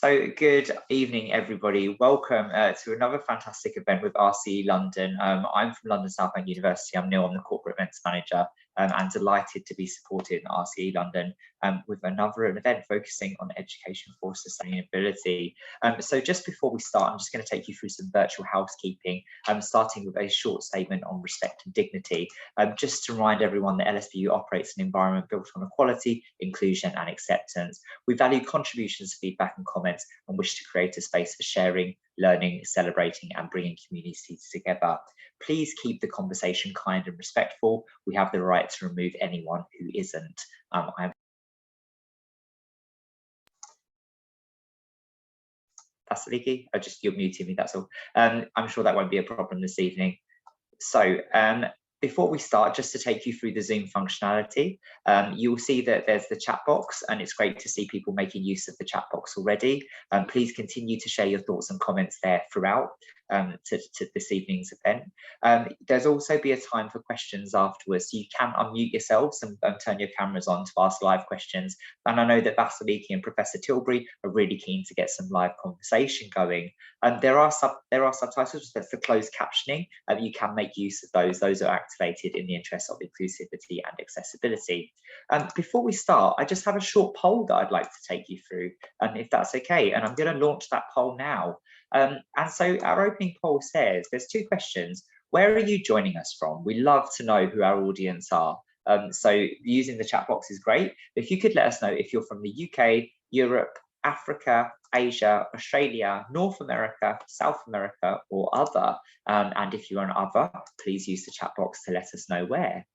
So good evening, everybody. Welcome to another fantastic event with RCE London. I'm from London South Bank University. I'm Neil, I'm the Corporate Events Manager, and delighted to be supporting RCE London with another event focusing on education for sustainability. So just before we start, I'm just going to take you through some virtual housekeeping, starting with a short statement on respect and dignity. Just to remind everyone that LSBU operates an environment built on equality, inclusion and acceptance. We value contributions, feedback and comments and wish to create a space for sharing, learning, celebrating and bringing communities together. Please keep the conversation kind and respectful. We have the right to remove anyone who isn't. Vasiliki, you're muting me, that's all. I'm sure that won't be a problem this evening. So before we start, just to take you through the Zoom functionality, you'll see that there's the chat box, and it's great to see people making use of the chat box already. Please continue to share your thoughts and comments there throughout to this evening's event. There's also be a time for questions afterwards. So you can unmute yourselves and turn your cameras on to ask live questions. And I know that Vasiliki and Professor Tilbury are really keen to get some live conversation going. There are subtitles, that's the closed captioning. You can make use of those. Those are activated in the interest of inclusivity and accessibility. Before we start, I just have a short poll that I'd like to take you through, if that's okay. And I'm going to launch that poll now. And so our opening poll says, there's two questions. Where are you joining us from? We love to know who our audience are. So using the chat box is great. If you could let us know if you're from the UK, Europe, Africa, Asia, Australia, North America, South America, or other. And if you're an other, please use the chat box to let us know where.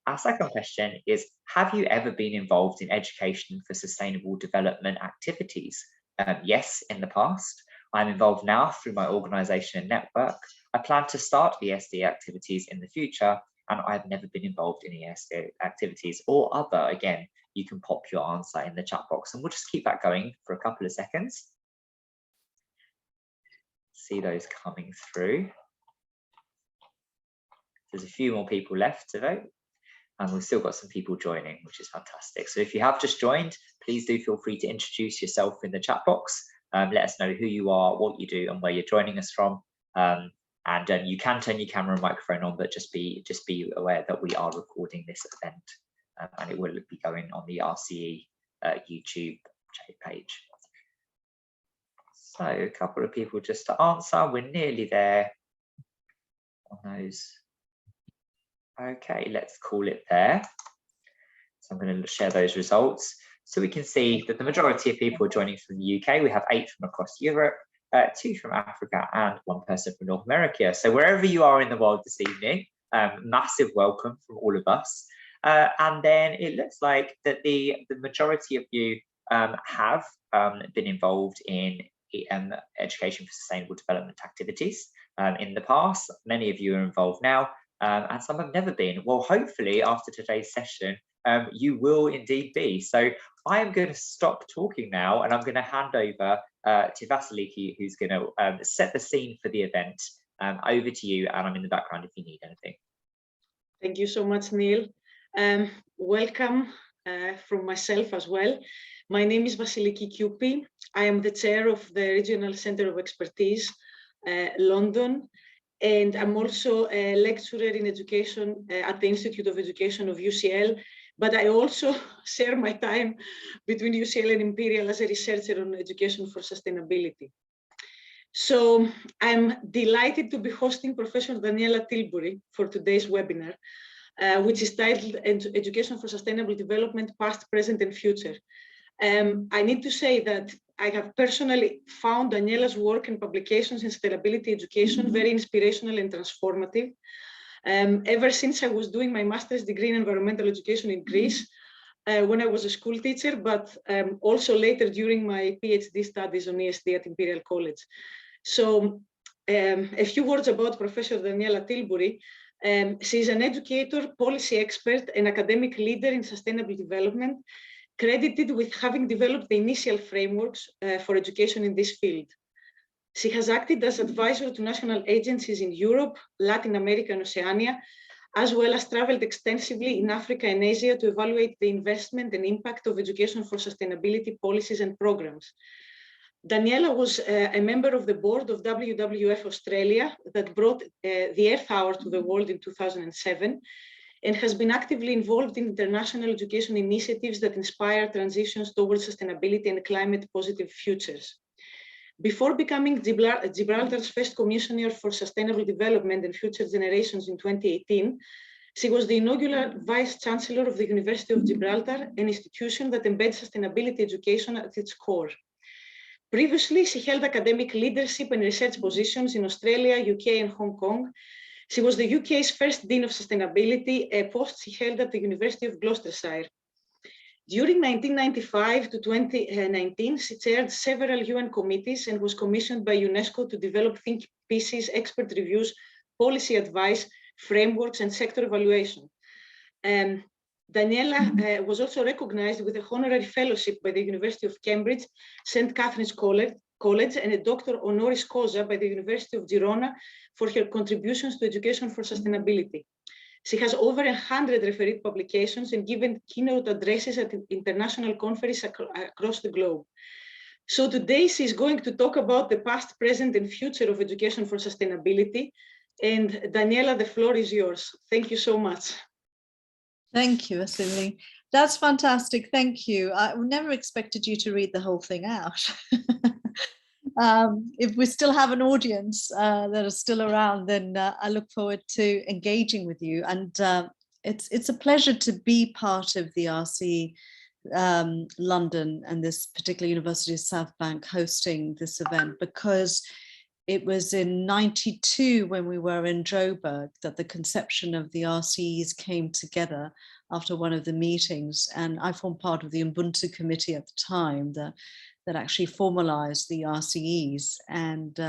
Our second question is, have you ever been involved in education for sustainable development activities? Yes, in the past. I'm involved now through my organisation and network. I plan to start ESD activities in the future, and I've never been involved in ESD activities or other. Again, you can pop your answer in the chat box, and we'll just keep that going for a couple of seconds. See those coming through. There's a few more people left to vote, and we've still got some people joining, which is fantastic. So if you have just joined, please do feel free to introduce yourself in the chat box. Let us know who you are, what you do, and where you're joining us from. And you can turn your camera and microphone on, but just be aware that we are recording this event, and it will be going on the RCE YouTube page. So a couple of people just to answer. We're nearly there on those. Okay, let's call it there. So I'm going to share those results. So we can see that the majority of people are joining from the UK. We have 8 from across Europe, 2 from Africa, and 1 person from North America. So wherever you are in the world this evening, massive welcome from all of us. And then it looks like that the majority of you have been involved in education for sustainable development activities in the past. Many of you are involved now, and some have never been. Well, hopefully after today's session, you will indeed be. So I am going to stop talking now, and I'm going to hand over to Vasiliki, who's going to set the scene for the event. Over to you, and I'm in the background if you need anything. Thank you so much, Neil. Welcome from myself as well. My name is Vasiliki Koupi. I am the chair of the Regional Centre of Expertise, London, and I'm also a lecturer in education at the Institute of Education of UCL. But I also share my time between UCL and Imperial as a researcher on education for sustainability. So I'm delighted to be hosting Professor Daniela Tilbury for today's webinar, which is titled Education for Sustainable Development, Past, Present and Future. I need to say that I have personally found Daniela's work and publications in sustainability education very inspirational and transformative. Ever since I was doing my master's degree in environmental education in Greece, when I was a school teacher, but also later during my PhD studies on ESD at Imperial College. So a few words about Professor Daniela Tilbury. She's an educator, policy expert, and academic leader in sustainable development, credited with having developed the initial frameworks for education in this field. She has acted as advisor to national agencies in Europe, Latin America, and Oceania, as well as traveled extensively in Africa and Asia to evaluate the investment and impact of education for sustainability policies and programs. Daniela was a member of the board of WWF Australia that brought the Earth Hour to the world in 2007, and has been actively involved in international education initiatives that inspire transitions towards sustainability and climate positive futures. Before becoming Gibraltar's first Commissioner for Sustainable Development and Future Generations in 2018, she was the inaugural Vice Chancellor of the University of Gibraltar, an institution that embeds sustainability education at its core. Previously, she held academic leadership and research positions in Australia, UK, and Hong Kong. She was the UK's first Dean of Sustainability, a post she held at the University of Gloucestershire. During 1995 to 2019, she chaired several UN committees and was commissioned by UNESCO to develop think pieces, expert reviews, policy advice, frameworks, and sector evaluation. Daniela was also recognized with a honorary fellowship by the University of Cambridge, St. Catherine's College, and a doctor honoris causa by the University of Girona for her contributions to education for sustainability. She has over 100 refereed publications and given keynote addresses at international conferences across the globe. So today she's going to talk about the past, present, and future of education for sustainability. And Daniela, the floor is yours. Thank you so much. Thank you, Vasily. That's fantastic. Thank you. I never expected you to read the whole thing out. If we still have an audience that are still around, then I look forward to engaging with you. And it's a pleasure to be part of the RC London and this particular University of South Bank hosting this event, because it was in '92 when we were in Joburg that the conception of the RCEs came together after one of the meetings. And I formed part of the Ubuntu committee at the time that actually formalized the RCEs, and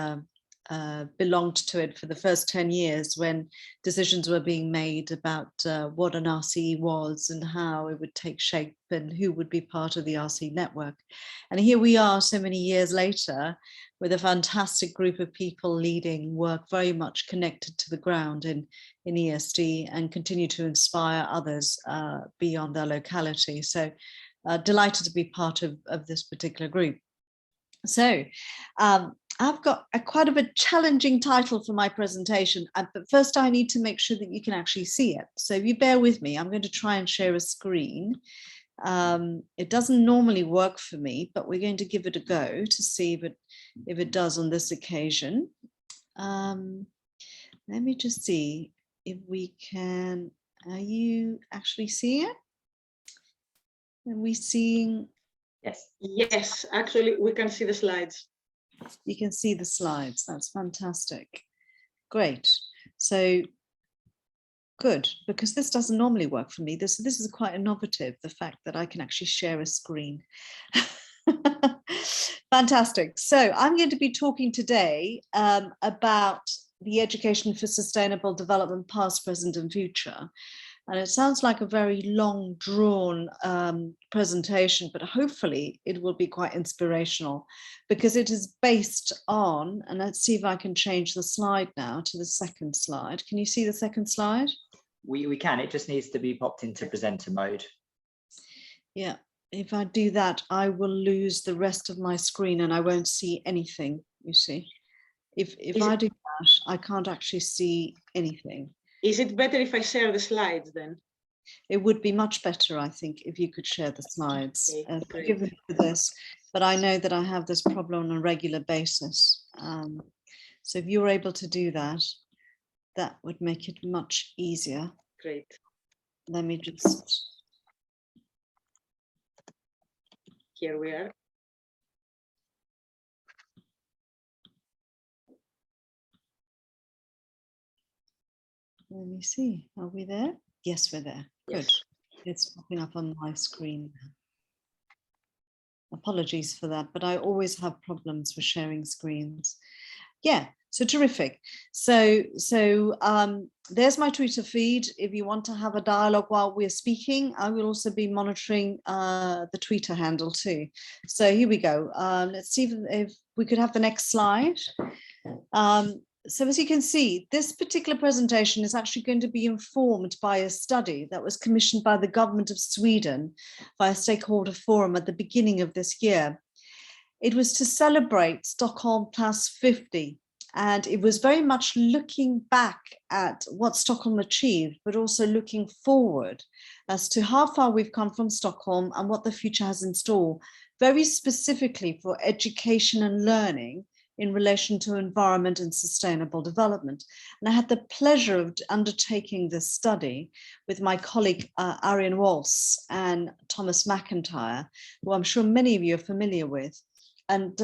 belonged to it for the first 10 years when decisions were being made about what an RCE was and how it would take shape and who would be part of the RCE network. And here we are so many years later with a fantastic group of people leading work very much connected to the ground in ESD, and continue to inspire others beyond their locality. So delighted to be part of this particular group. So I've got quite of a challenging title for my presentation, but first I need to make sure that you can actually see it. So if you bear with me, I'm going to try and share a screen. It doesn't normally work for me, but we're going to give it a go to see if it does on this occasion. Let me just see if we can, are you actually seeing it? Are we seeing? Yes. Yes, actually, we can see the slides. You can see the slides. That's fantastic. Great. So good, because this doesn't normally work for me. This is quite innovative, the fact that I can actually share a screen. Fantastic. So I'm going to be talking today about the education for sustainable development, past, present, and future. And it sounds like a very long drawn presentation, but hopefully it will be quite inspirational, because it is based on, and let's see if I can change the slide now to the second slide. Can you see the second slide? We can, it just needs to be popped into presenter mode. Yeah, if I do that, I will lose the rest of my screen and I won't see anything, you see. If I do that, I can't actually see anything. Is it better if I share the slides then? It would be much better, I think, if you could share the slides. Okay, Forgive me for this, but I know that I have this problem on a regular basis. So if you're able to do that, that would make it much easier. Great. Let me just... Here we are. Let me see, are we there? Yes, we're there. Good. Yes. It's popping up on my screen. Apologies for that, but I always have problems with sharing screens. Yeah, so terrific. So there's my Twitter feed. If you want to have a dialogue while we're speaking, I will also be monitoring the Twitter handle too. So here we go. Let's see if we could have the next slide. So as you can see, this particular presentation is actually going to be informed by a study that was commissioned by the government of Sweden by a stakeholder forum at the beginning of this year. It was to celebrate Stockholm Plus 50. And it was very much looking back at what Stockholm achieved, but also looking forward as to how far we've come from Stockholm and what the future has in store, very specifically for education and learning in relation to environment and sustainable development. And I had the pleasure of undertaking this study with my colleague Arian Walsh and Thomas McIntyre, who I'm sure many of you are familiar with. And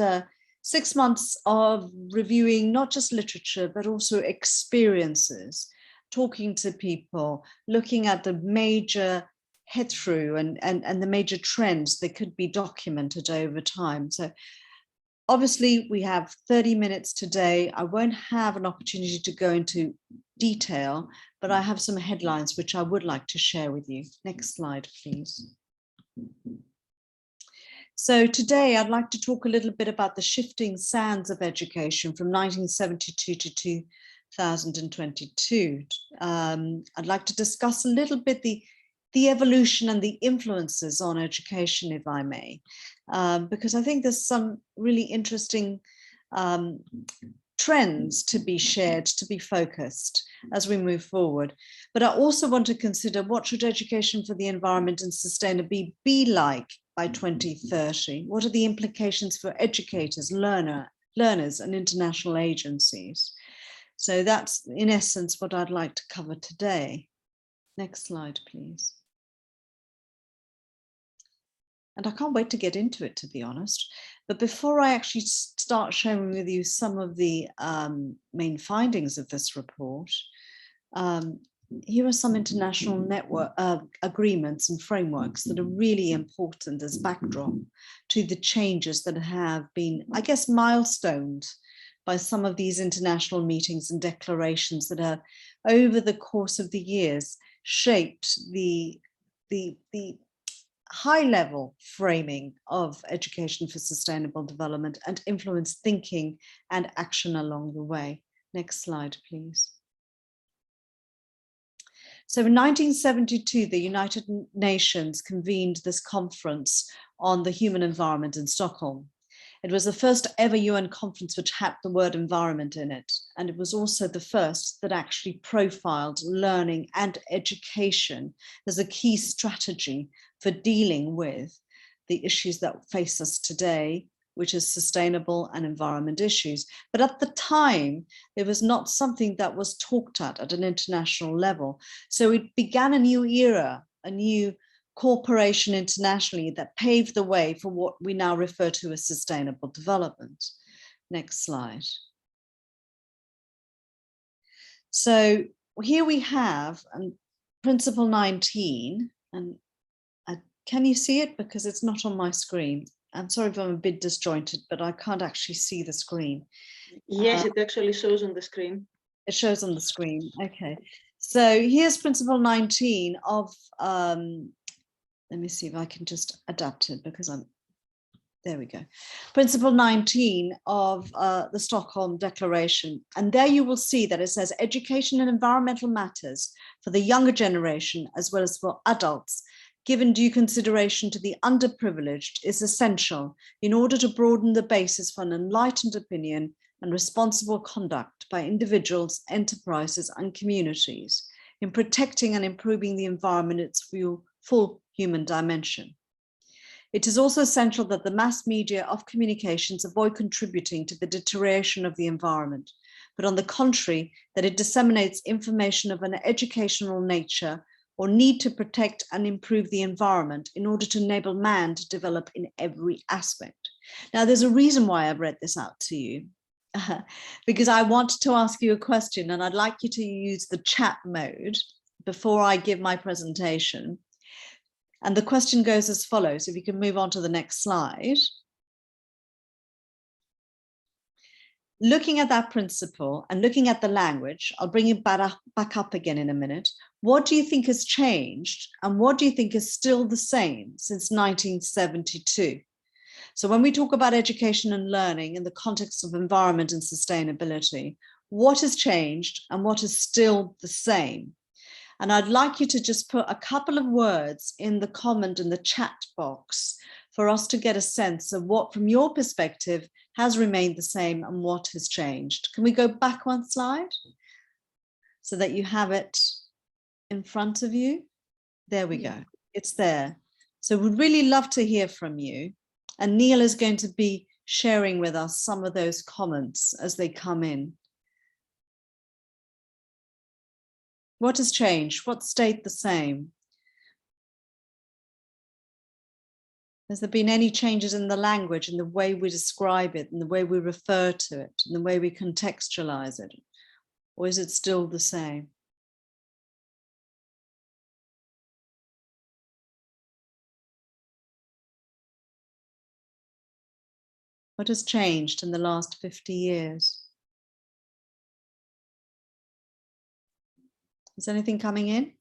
6 months of reviewing not just literature, but also experiences, talking to people, looking at the major head through and the major trends that could be documented over time. So obviously we have 30 minutes today. I won't have an opportunity to go into detail, but I have some headlines which I would like to share with you. Next slide, please. So today I'd like to talk a little bit about the shifting sands of education from 1972 to 2022. I'd like to discuss a little bit the evolution and the influences on education, if I may, because I think there's some really interesting trends to be shared, to be focused as we move forward. But I also want to consider what should education for the environment and sustainability be like by 2030? What are the implications for educators, learners and international agencies? So that's in essence what I'd like to cover today. Next slide, please. And I can't wait to get into it, to be honest. But before I actually start sharing with you some of the main findings of this report, here are some international network agreements and frameworks that are really important as backdrop to the changes that have been, I guess, milestoned by some of these international meetings and declarations that have, over the course of the years, shaped the high-level framing of education for sustainable development and influenced thinking and action along the way. Next slide, please. So in 1972, the United Nations convened this conference on the human environment in Stockholm. It was the first ever UN conference which had the word environment in it. And it was also the first that actually profiled learning and education as a key strategy for dealing with the issues that face us today, which is sustainable and environment issues. But at the time, it was not something that was talked at an international level. So it began a new era, a new cooperation internationally that paved the way for what we now refer to as sustainable development. Next slide. So here we have Principle 19, and can you see it? Because it's not on my screen. I'm sorry if I'm a bit disjointed, but I can't actually see the screen. Yes, it actually shows on the screen. It shows on the screen, okay. So here's Principle 19 of, let me see if I can just adapt it because there we go. Principle 19 of the Stockholm Declaration. And there you will see that it says education in environmental matters for the younger generation as well as for adults, given due consideration to the underprivileged, is essential in order to broaden the basis for an enlightened opinion and responsible conduct by individuals, enterprises, and communities in protecting and improving the environment in its full human dimension. It is also essential that the mass media of communications avoid contributing to the deterioration of the environment, but on the contrary, that it disseminates information of an educational nature or need to protect and improve the environment in order to enable man to develop in every aspect. Now, there's a reason why I've read this out to you, because I want to ask you a question and I'd like you to use the chat mode before I give my presentation. And the question goes as follows, if you can move on to the next slide. Looking at that principle and looking at the language, I'll bring it back up again in a minute. What do you think has changed and what do you think is still the same since 1972? So when we talk about education and learning in the context of environment and sustainability, what has changed and what is still the same? And I'd like you to just put a couple of words in the comment in the chat box for us to get a sense of what, from your perspective, has remained the same and what has changed. Can we go back one slide so that you have it in front of you? There we go. It's there. So we'd really love to hear from you. And Neil is going to be sharing with us some of those comments as they come in. What has changed? What stayed the same? Has there been any changes in the language, in the way we describe it, in the way we refer to it, in the way we contextualize it? Or is it still the same? What has changed in the last 50 years? Is anything coming in?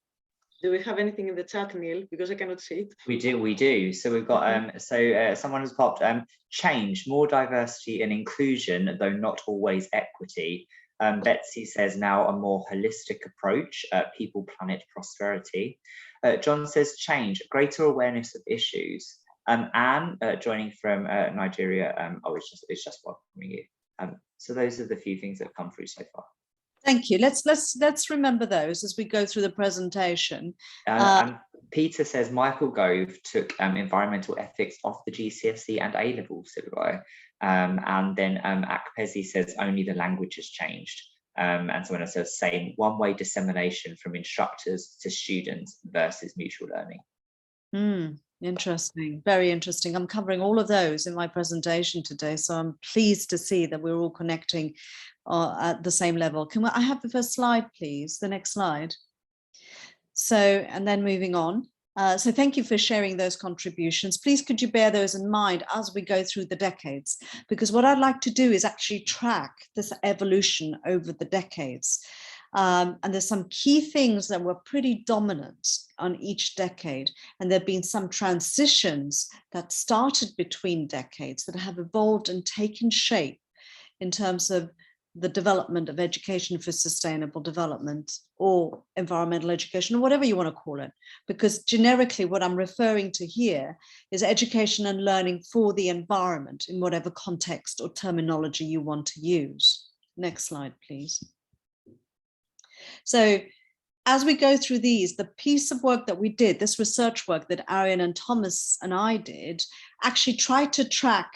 Do we have anything in the chat, Neil? Because I cannot see it. We do. So we've got, someone has popped, change, more diversity and inclusion, though not always equity. Betsy says now a more holistic approach, people, planet, prosperity. John says change, greater awareness of issues. Anne, joining from Nigeria, it's just welcoming you. So those are the few things that have come through so far. Thank you. Let's remember those as we go through the presentation. And Peter says Michael Gove took environmental ethics off the GCSE and A level syllabi. And then Akpezi says only the language has changed. And someone else says saying one-way dissemination from instructors to students versus mutual learning. Interesting, very interesting. I'm covering all of those in my presentation today, so I'm pleased to see that we're all connecting at the same level. I have the first slide, please? The next slide. So, and then moving on. So thank you for sharing those contributions. Please could you bear those in mind as we go through the decades, because what I'd like to do is actually track this evolution over the decades. And there's some key things that were pretty dominant on each decade. And there have been some transitions that started between decades that have evolved and taken shape in terms of the development of education for sustainable development or environmental education, or whatever you want to call it. Because generically what I'm referring to here is education and learning for the environment in whatever context or terminology you want to use. Next slide, please. So as we go through these, the piece of work that we did, this research work that Arian and Thomas and I did, actually tried to track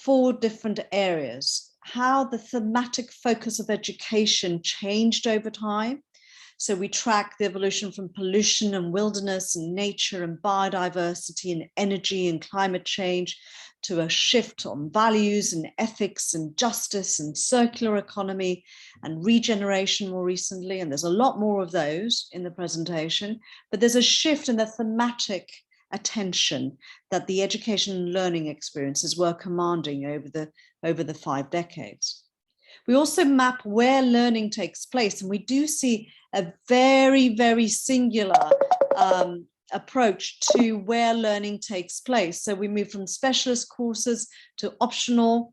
4 different areas, how the thematic focus of education changed over time. So we track the evolution from pollution and wilderness and nature and biodiversity and energy and climate change to a shift on values and ethics and justice and circular economy and regeneration more recently. And there's a lot more of those in the presentation, but there's a shift in the thematic attention that the education and learning experiences were commanding over the 5 decades. We also map where learning takes place, and we do see a very, very singular approach to where learning takes place. So we move from specialist courses to optional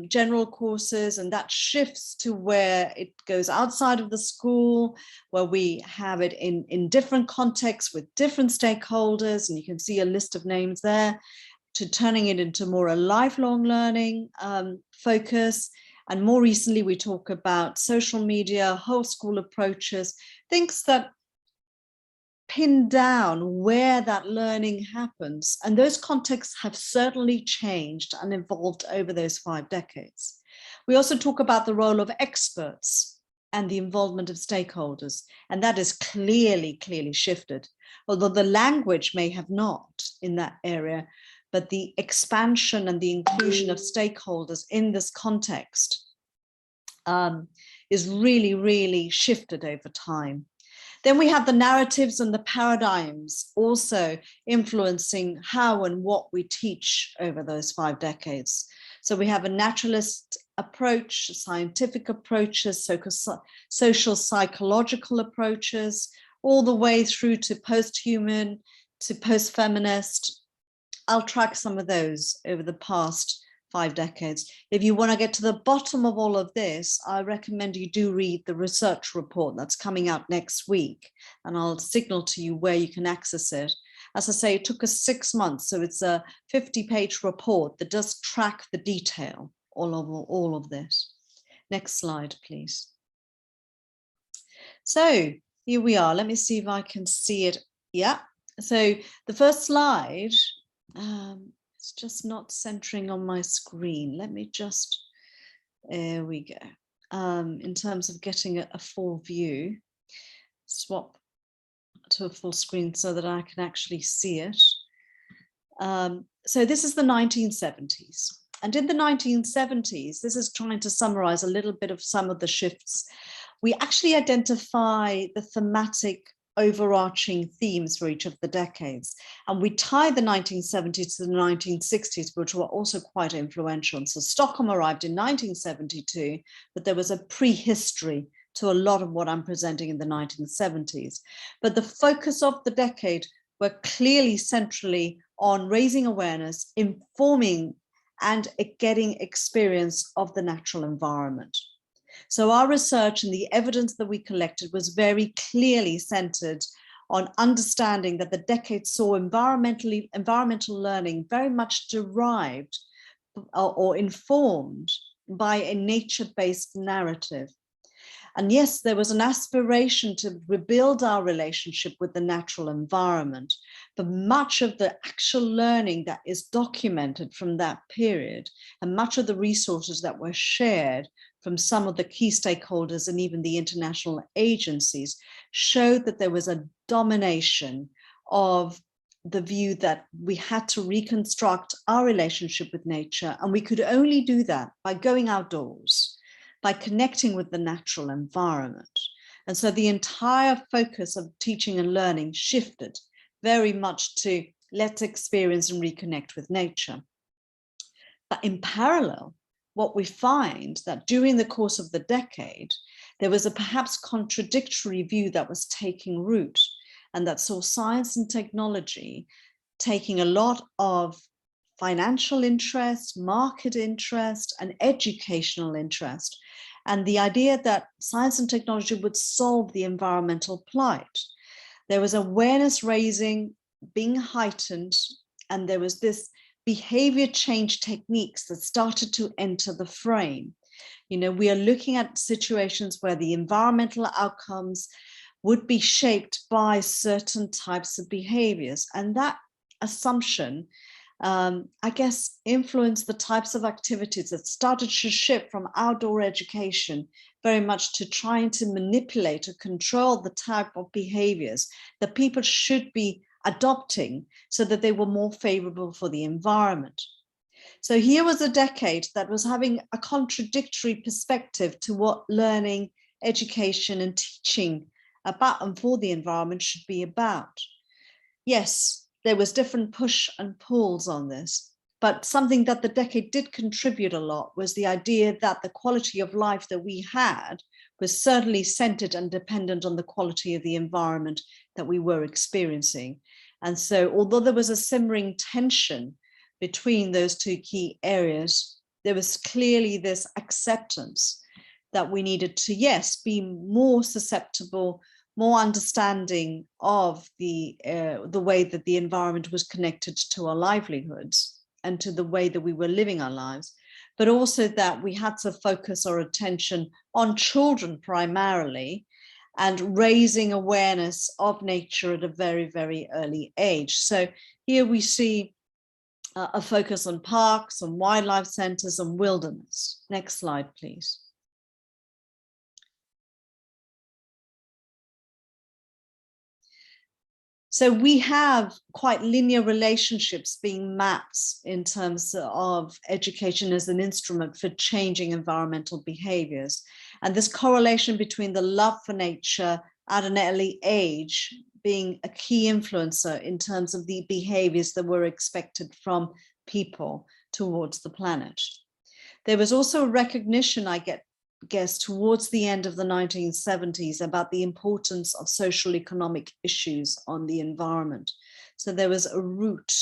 general courses, and that shifts to where it goes outside of the school, where we have it in different contexts with different stakeholders, and you can see a list of names there, to turning it into more a lifelong learning focus. And more recently, we talk about social media, whole school approaches, things that pin down where that learning happens. And those contexts have certainly changed and evolved over those 5 decades. We also talk about the role of experts and the involvement of stakeholders. And that is clearly shifted, although the language may have not in that area, but the expansion and the inclusion of stakeholders in this context is really shifted over time. Then we have the narratives and the paradigms also influencing how and what we teach over those 5 decades. So we have a naturalist approach, scientific approaches, social psychological approaches, all the way through to post-human, to post-feminist. I'll track some of those over the past 5 decades. If you want to get to the bottom of all of this, I recommend you do read the research report that's coming out next week, and I'll signal to you where you can access it. As I say, it took us 6 months. So it's a 50-page report that does track the detail, all of this. Next slide, please. So here we are. Let me see if I can see it. Yeah. So the first slide, it's just not centering on my screen. Let me just, there we go. In terms of getting a full view, swap to a full screen so that I can actually see it. So this is the 1970s. And in the 1970s, this is trying to summarize a little bit of some of the shifts. We actually identify the thematic overarching themes for each of the decades. And we tie the 1970s to the 1960s, which were also quite influential. And so Stockholm arrived in 1972, but there was a prehistory to a lot of what I'm presenting in the 1970s. But the focus of the decade were clearly centrally on raising awareness, informing, and getting experience of the natural environment. So our research and the evidence that we collected was very clearly centered on understanding that the decade saw environmental learning very much derived or informed by a nature-based narrative. And yes, there was an aspiration to rebuild our relationship with the natural environment, but much of the actual learning that is documented from that period and much of the resources that were shared from some of the key stakeholders and even the international agencies showed that there was a domination of the view that we had to reconstruct our relationship with nature, and we could only do that by going outdoors, by connecting with the natural environment. And so the entire focus of teaching and learning shifted very much to let's experience and reconnect with nature. But in parallel, what we find that during the course of the decade, there was a perhaps contradictory view that was taking root, and that saw science and technology taking a lot of financial interest, market interest, and educational interest, and the idea that science and technology would solve the environmental plight. There was awareness raising being heightened, and there was this behavior change techniques that started to enter the frame. You know, we are looking at situations where the environmental outcomes would be shaped by certain types of behaviors, and that assumption I guess, influenced the types of activities that started to shift from outdoor education very much to trying to manipulate or control the type of behaviors that people should be adopting so that they were more favorable for the environment. So here was a decade that was having a contradictory perspective to what learning, education, and teaching about and for the environment should be about. Yes, there was different push and pulls on this, but something that the decade did contribute a lot was the idea that the quality of life that we had was certainly centered and dependent on the quality of the environment that we were experiencing. And so although there was a simmering tension between those two key areas, there was clearly this acceptance that we needed to, yes, be more susceptible, more understanding of the way that the environment was connected to our livelihoods and to the way that we were living our lives, but also that we had to focus our attention on children primarily and raising awareness of nature at a very, very early age. So here we see a focus on parks, on wildlife centers, and wilderness. Next slide, please. So we have quite linear relationships being mapped in terms of education as an instrument for changing environmental behaviors. And this correlation between the love for nature at an early age being a key influencer in terms of the behaviors that were expected from people towards the planet. There was also a recognition, I guess, towards the end of the 1970s about the importance of socioeconomic issues on the environment. So there was a route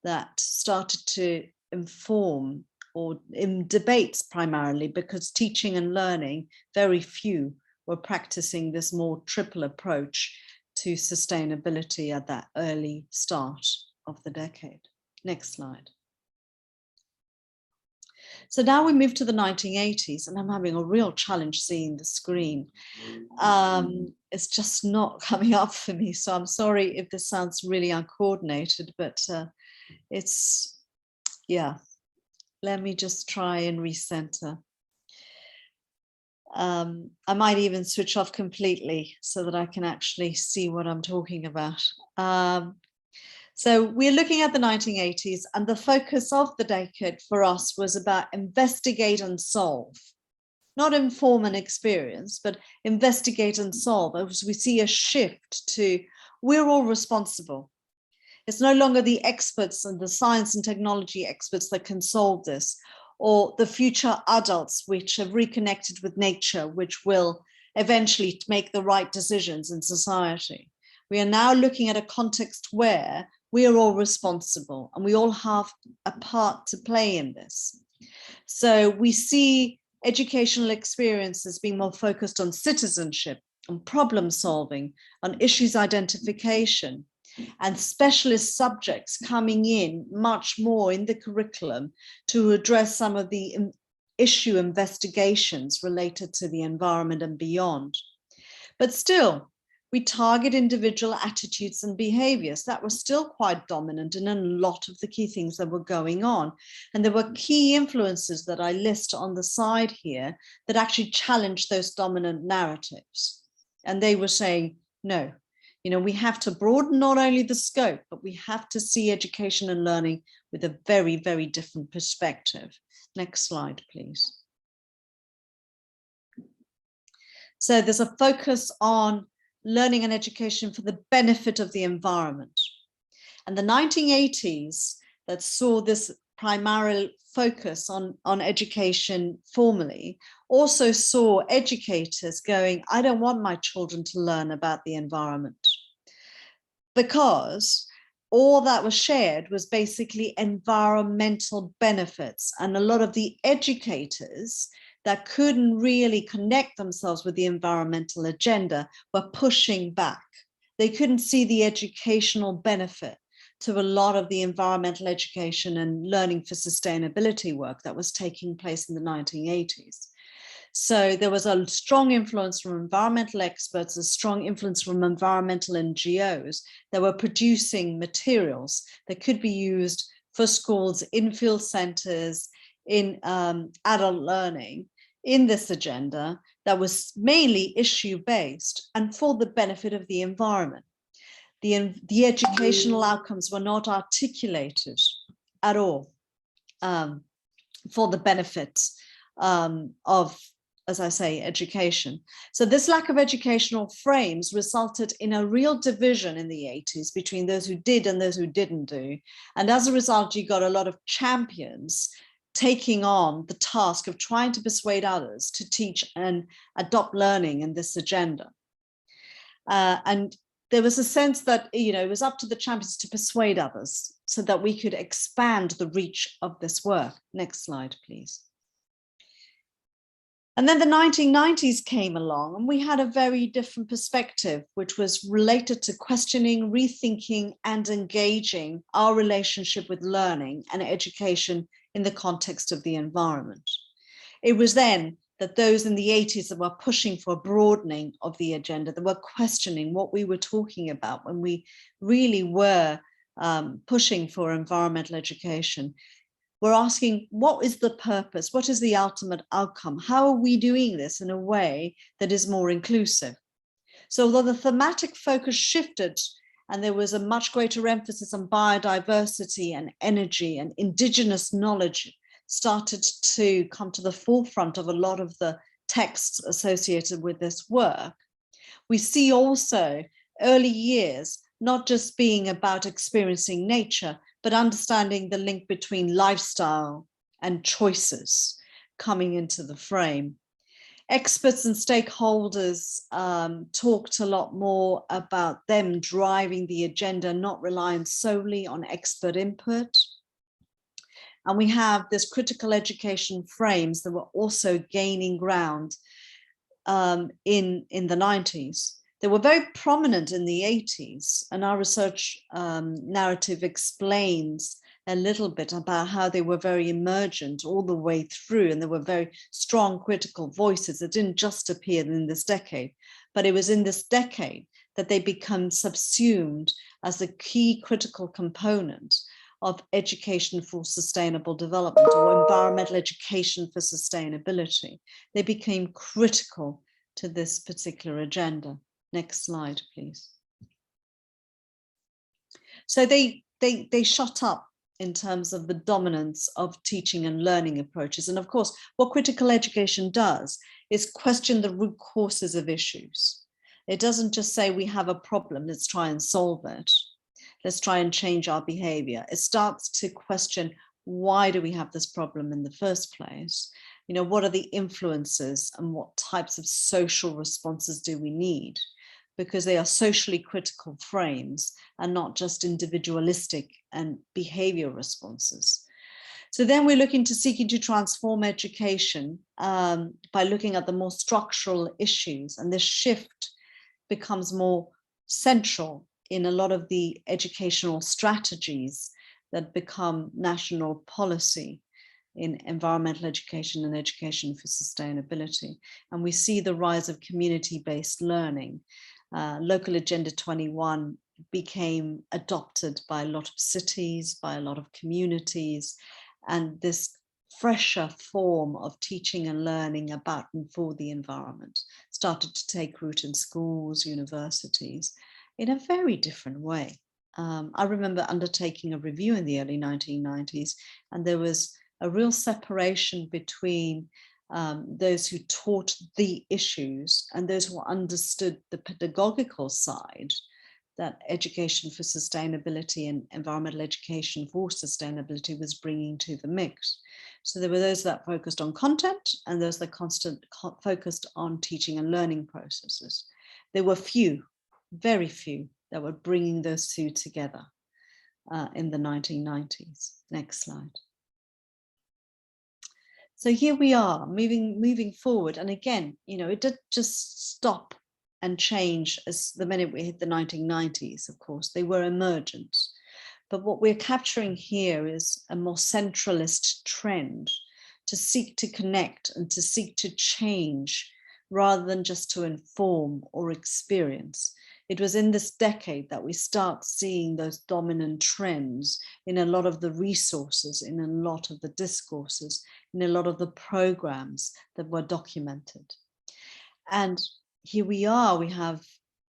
that started to inform, or in debates primarily, because teaching and learning, very few were practicing this more triple approach to sustainability at that early start of the decade. Next slide. So now we move to the 1980s, and I'm having a real challenge seeing the screen. It's just not coming up for me, so I'm sorry if this sounds really uncoordinated, but it's, yeah. Let me just try and recenter. I might even switch off completely so that I can actually see what I'm talking about. So we're looking at the 1980s, and the focus of the decade for us was about investigate and solve, not inform and experience, but investigate and solve, as we see a shift to we're all responsible. It's no longer the experts and the science and technology experts that can solve this, or the future adults which have reconnected with nature, which will eventually make the right decisions in society. We are now looking at a context where we are all responsible and we all have a part to play in this. So we see educational experiences being more focused on citizenship, on problem solving, on issues identification, and specialist subjects coming in much more in the curriculum to address some of the issue investigations related to the environment and beyond. But still, we target individual attitudes and behaviors. That was still quite dominant in a lot of the key things that were going on. And there were key influences that I list on the side here that actually challenged those dominant narratives. And they were saying, no, you know, we have to broaden not only the scope, but we have to see education and learning with a very, very different perspective. Next slide, please. So there's a focus on learning and education for the benefit of the environment. And the 1980s that saw this primary focus on education formally also saw educators going, I don't want my children to learn about the environment, because all that was shared was basically environmental benefits. And a lot of the educators that couldn't really connect themselves with the environmental agenda were pushing back. They couldn't see the educational benefit to a lot of the environmental education and learning for sustainability work that was taking place in the 1980s. So there was a strong influence from environmental experts, a strong influence from environmental NGOs that were producing materials that could be used for schools, in field centers, in adult learning, in this agenda that was mainly issue-based and for the benefit of the environment. The educational outcomes were not articulated at all for the benefits of, as I say, education. So this lack of educational frames resulted in a real division in the 80s between those who did and those who didn't do. And as a result, you got a lot of champions taking on the task of trying to persuade others to teach and adopt learning in this agenda. And there was a sense that, you know, it was up to the champions to persuade others so that we could expand the reach of this work. Next slide, please. And then the 1990s came along and we had a very different perspective, which was related to questioning, rethinking, and engaging our relationship with learning and education in the context of the environment. It was then that those in the 80s that were pushing for a broadening of the agenda, that were questioning what we were talking about when we really were pushing for environmental education. We're asking, what is the purpose? What is the ultimate outcome? How are we doing this in a way that is more inclusive? So although the thematic focus shifted and there was a much greater emphasis on biodiversity and energy, and indigenous knowledge started to come to the forefront of a lot of the texts associated with this work, we see also early years not just being about experiencing nature, but understanding the link between lifestyle and choices coming into the frame. Experts and stakeholders talked a lot more about them driving the agenda, not relying solely on expert input. And we have this critical education frames that were also gaining ground in the 90s. They were very prominent in the 80s, and our research narrative explains a little bit about how they were very emergent all the way through, and there were very strong critical voices that didn't just appear in this decade, but it was in this decade that they become subsumed as a key critical component of education for sustainable development, or environmental education for sustainability. They became critical to this particular agenda. Next slide, please. So they shot up in terms of the dominance of teaching and learning approaches. And of course, what critical education does is question the root causes of issues. It doesn't just say we have a problem, let's try and solve it. Let's try and change our behavior. It starts to question, why do we have this problem in the first place? You know, what are the influences and what types of social responses do we need? Because they are socially critical frames and not just individualistic and behavior responses. So then we're looking to seeking to transform education by looking at the more structural issues, and this shift becomes more central in a lot of the educational strategies that become national policy in environmental education and education for sustainability. And we see the rise of community-based learning. Local Agenda 21 became adopted by a lot of cities, by a lot of communities, and this fresher form of teaching and learning about and for the environment started to take root in schools, universities, in a very different way. I remember undertaking a review in the early 1990s, and there was a real separation between those who taught the issues and those who understood the pedagogical side that education for sustainability and environmental education for sustainability was bringing to the mix. So there were those that focused on content and those that focused on teaching and learning processes. There were few, very few, that were bringing those two together in the 1990s. Next slide. So here we are, moving forward. And again, you know, it did just stop and change as the minute we hit the 1990s, of course. They were emergent. But what we're capturing here is a more centralist trend to seek to connect and to seek to change rather than just to inform or experience. It was in this decade that we start seeing those dominant trends in a lot of the resources, in a lot of the discourses, in a lot of the programs that were documented. And here we are, we have,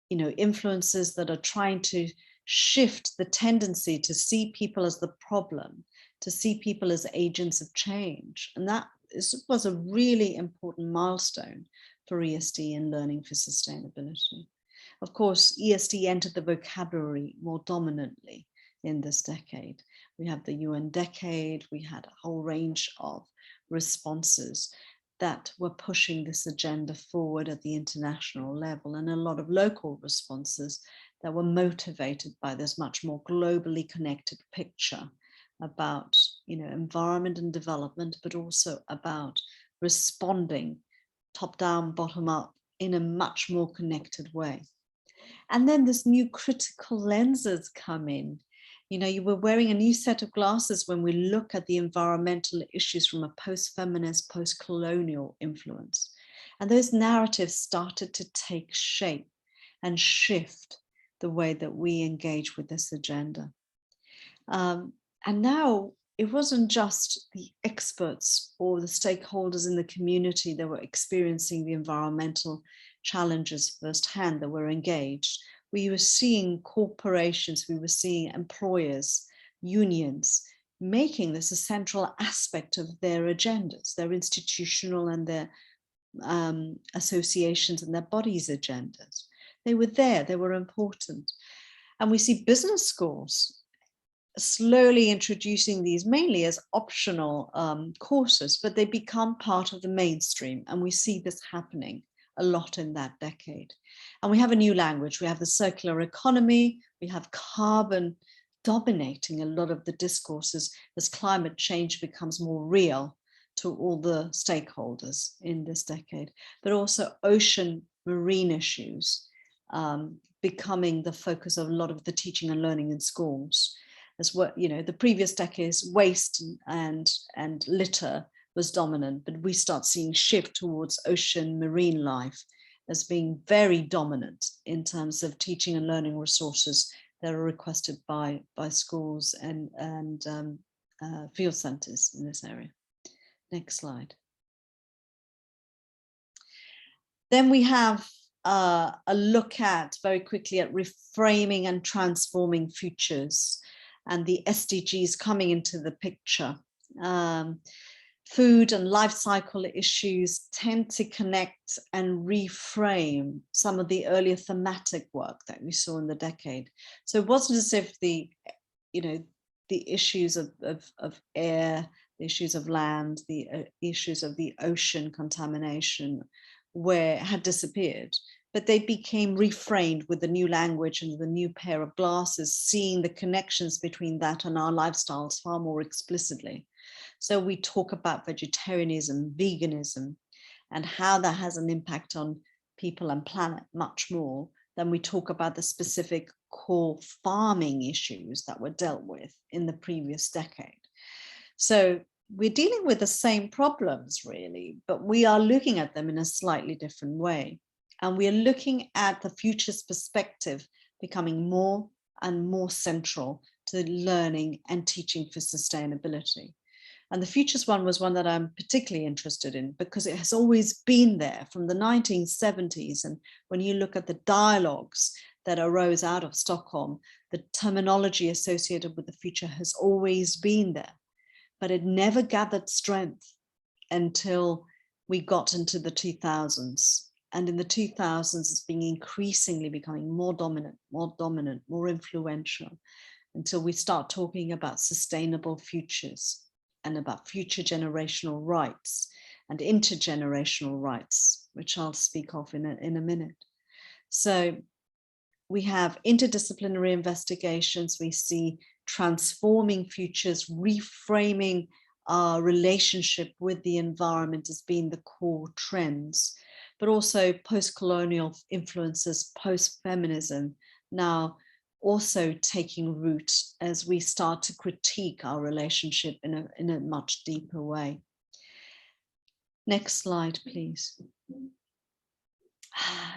you know, influences that are trying to shift the tendency to see people as the problem, to see people as agents of change. And that was a really important milestone for ESD and learning for sustainability. Of course, ESD entered the vocabulary more dominantly in this decade. We have the UN decade, we had a whole range of responses that were pushing this agenda forward at the international level, and a lot of local responses that were motivated by this much more globally connected picture about, you know, environment and development, but also about responding top down, bottom up in a much more connected way. And then this new critical lenses come in. You know, you were wearing a new set of glasses when we look at the environmental issues from a post-feminist, post-colonial influence. And those narratives started to take shape and shift the way that we engage with this agenda. And now it wasn't just the experts or the stakeholders in the community that were experiencing the environmental challenges firsthand that were engaged. We were seeing corporations, we were seeing employers, unions, making this a central aspect of their agendas, their institutional and their associations and their bodies' agendas. They were there, they were important. And we see business schools slowly introducing these mainly as optional courses, but they become part of the mainstream. And we see this happening a lot in that decade. And we have a new language. We have the circular economy, we have carbon dominating a lot of the discourses as climate change becomes more real to all the stakeholders in this decade, but also ocean marine issues becoming the focus of a lot of the teaching and learning in schools. As what, you know, the previous decades, waste and litter was dominant, but we start seeing shift towards ocean marine life as being very dominant in terms of teaching and learning resources that are requested by schools and field centres in this area. Next slide. Then we have a look at, very quickly, at reframing and transforming futures, and the SDGs coming into the picture. Food and life cycle issues tend to connect and reframe some of the earlier thematic work that we saw in the decade. So it wasn't as if the issues of air, the issues of land, the issues of the ocean contamination had disappeared, but they became reframed with the new language and the new pair of glasses, seeing the connections between that and our lifestyles far more explicitly. So we talk about vegetarianism, veganism, and how that has an impact on people and planet much more than we talk about the specific core farming issues that were dealt with in the previous decade. So we're dealing with the same problems, really, but we are looking at them in a slightly different way. And we are looking at the future's perspective becoming more and more central to learning and teaching for sustainability. And the futures one was one that I'm particularly interested in because it has always been there from the 1970s. And when you look at the dialogues that arose out of Stockholm, the terminology associated with the future has always been there, but it never gathered strength until we got into the 2000s. And in the 2000s, it's been increasingly becoming more dominant, more influential, until we start talking about sustainable futures and about future generational rights and intergenerational rights, which I'll speak of in a minute. So we have interdisciplinary investigations. We see transforming futures, reframing our relationship with the environment as being the core trends, but also post-colonial influences, post-feminism, now also taking root as we start to critique our relationship in a much deeper way. Next slide, please.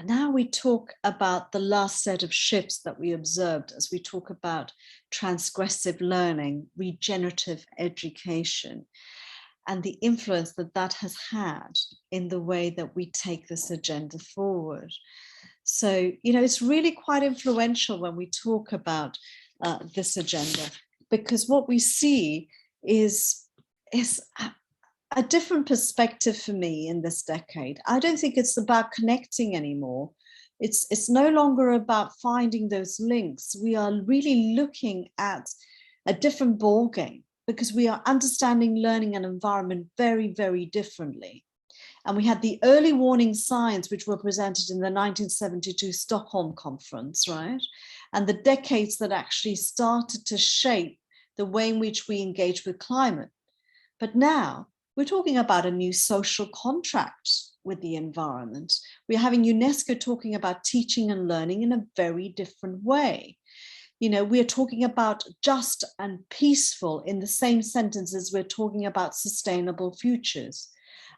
Now we talk about the last set of shifts that we observed as we talk about transgressive learning, regenerative education, and the influence that that has had in the way that we take this agenda forward. So, you know, it's really quite influential when we talk about this agenda, because what we see is a different perspective for me in this decade. I don't think it's about connecting anymore. It's no longer about finding those links. We are really looking at a different ballgame because we are understanding learning and environment very, very differently. And we had the early warning signs, which were presented in the 1972 Stockholm conference, right? And the decades that actually started to shape the way in which we engage with climate. But now we're talking about a new social contract with the environment. We're having UNESCO talking about teaching and learning in a very different way. You know, we're talking about just and peaceful in the same sentence as we're talking about sustainable futures.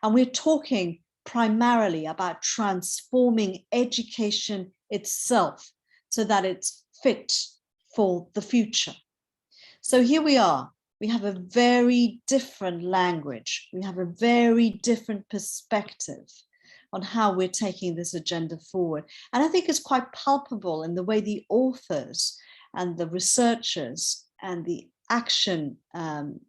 And we're talking primarily about transforming education itself so that it's fit for the future. So here we are. We have a very different language. We have a very different perspective on how we're taking this agenda forward. And I think it's quite palpable in the way the authors and the researchers and the action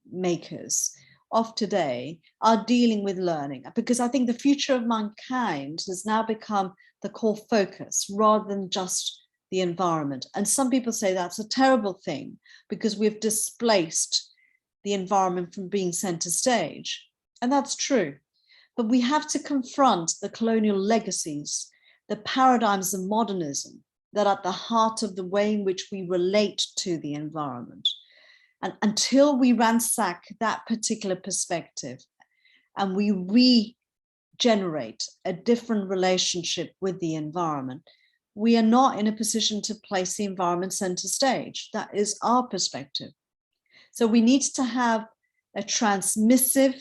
makers of today are dealing with learning, because I think the future of mankind has now become the core focus rather than just the environment. And some people say that's a terrible thing because we've displaced the environment from being center stage. And that's true. But we have to confront the colonial legacies, the paradigms of modernism that are at the heart of the way in which we relate to the environment. And until we ransack that particular perspective and we regenerate a different relationship with the environment, we are not in a position to place the environment center stage. That is our perspective. So we need to have a transmissive,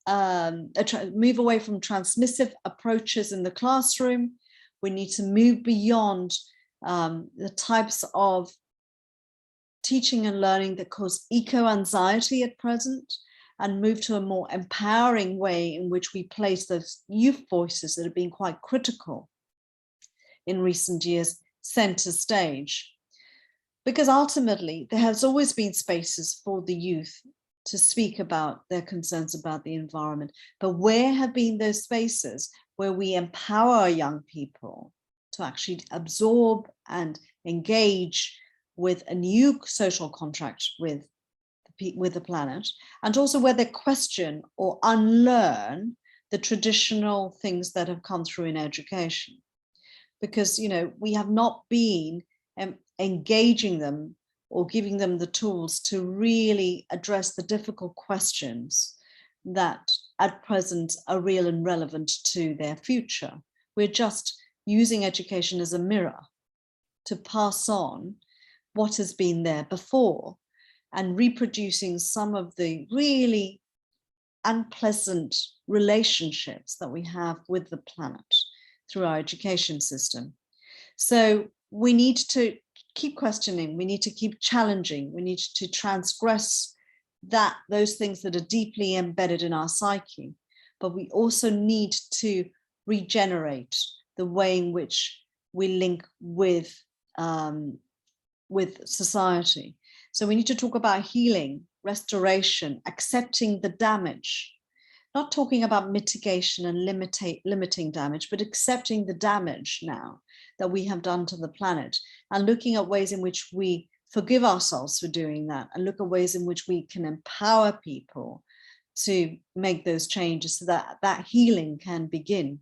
move away from transmissive approaches in the classroom. We need to move beyond the types of teaching and learning that cause eco-anxiety at present, and move to a more empowering way in which we place those youth voices that have been quite critical in recent years center stage. Because ultimately there has always been spaces for the youth to speak about their concerns about the environment, but where have been those spaces where we empower young people to actually absorb and engage with a new social contract with the planet, and also where they question or unlearn the traditional things that have come through in education? Because, you know, we have not been engaging them or giving them the tools to really address the difficult questions that at present are real and relevant to their future. We're just using education as a mirror to pass on what has been there before, and reproducing some of the really unpleasant relationships that we have with the planet through our education system. So we need to keep questioning, we need to keep challenging, we need to transgress those things that are deeply embedded in our psyche, but we also need to regenerate the way in which we link with society. So we need to talk about healing, restoration, accepting the damage, not talking about mitigation and limiting damage, but accepting the damage now that we have done to the planet, and looking at ways in which we forgive ourselves for doing that, and look at ways in which we can empower people to make those changes so that that healing can begin.